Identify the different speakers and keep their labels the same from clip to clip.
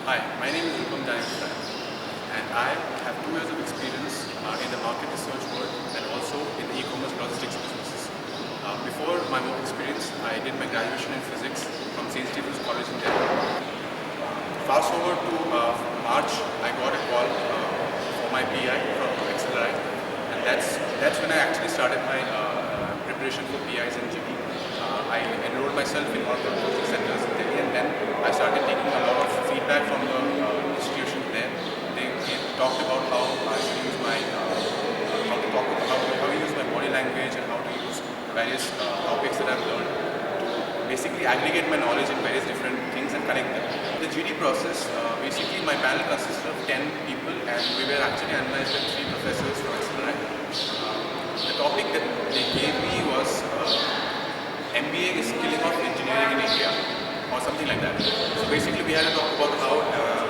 Speaker 1: Hi, my name is Rupam and I have 2 years of experience in the market research world and also in the e-commerce logistics businesses. Before my work experience, I did my graduation in physics from St. Stephen's College in Delhi. Fast forward to March, I got a call for my PI from XLRI, and that's when I actually started my preparation for PIs in GD. I enrolled myself in one of the coaching centers in Delhi, and then I started taking a lot of feedback from the institution there. They talked about how I should use my how to use my body language and how to use various topics that I've learned to basically aggregate my knowledge in various different things and connect them. The GD process, basically my panel consisted of 10 people, and we were actually analyzed by 3 professors from XLRI. The topic that they gave me was MBA is killing off engineering in India, or something like that. So basically we had to talk about how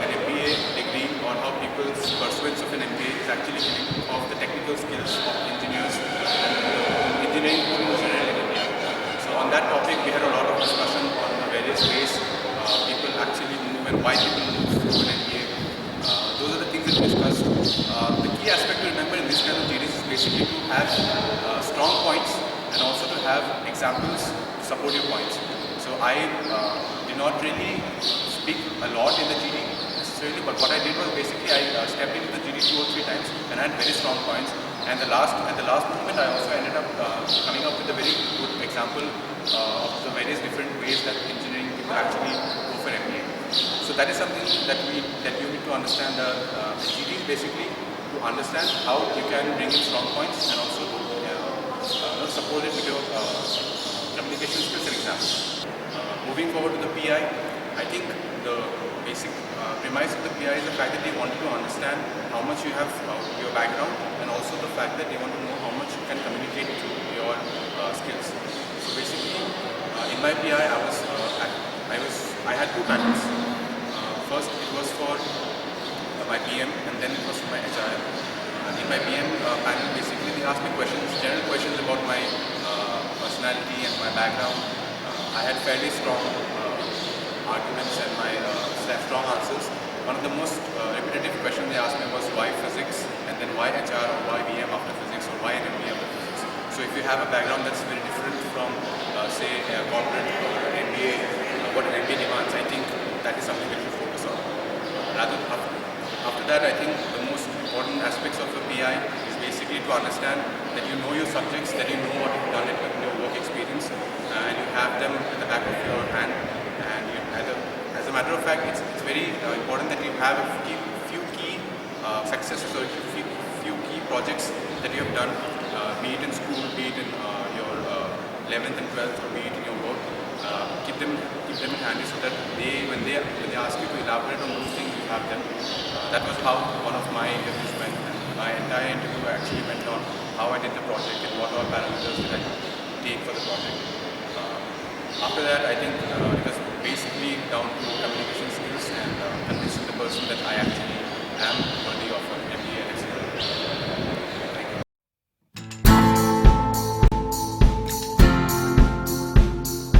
Speaker 1: an MBA degree or how people's pursuance of an MBA is actually killing off the technical skills of engineers and engineering in general in India. So on that topic we had a lot of discussion on the various ways people actually move and why people move to an MBA. Those are the things that we discussed. The key aspect to remember in this kind of series is basically to have strong points and also to have examples to support your points. So I did not really speak a lot in the GD necessarily, but what I did was basically I stepped into the GD 2 or 3 times and I had very strong points. And at the last moment, I also ended up coming up with a very good example of the various different ways that engineering people actually go for MBA. So that is something that you need to understand. The GD is basically to understand how you can bring in strong points and also support it with your communication skills and exams. Moving forward to the PI, I think the basic premise of the PI is the fact that they want you to understand how much you have your background, and also the fact that they want to know how much you can communicate through your skills. So basically, in my PI, I had 2 panels. First, it was for my PM, and then it was for my HRM. In my PM panel, basically they asked me general questions about my personality and my background. I had fairly strong arguments and my strong answers. One of the most repetitive questions they asked me was why physics, and then why HR, or why VM after physics, or why an MBA after physics. So if you have a background that's very different from say a corporate or an MBA, what an MBA demands, I think that is something that you focus on. After that, I think the most important aspects of a PI is basically to understand that you know your subjects, that you know what you've done in your work experience, and you have them at the back of your hand. And as a matter of fact, it's very important that you have a few key successes or few key projects that you have done, be it in school, be it in your 11th and 12th, or be it in your work. Keep them in handy so that when they ask you to elaborate on those things, you have them. That was how one of my interviews went, and my entire interview actually went on how I did the project and what all parameters did I take for the project. After that, I think it was basically down to communication skills and convincing the person that I actually am worthy of an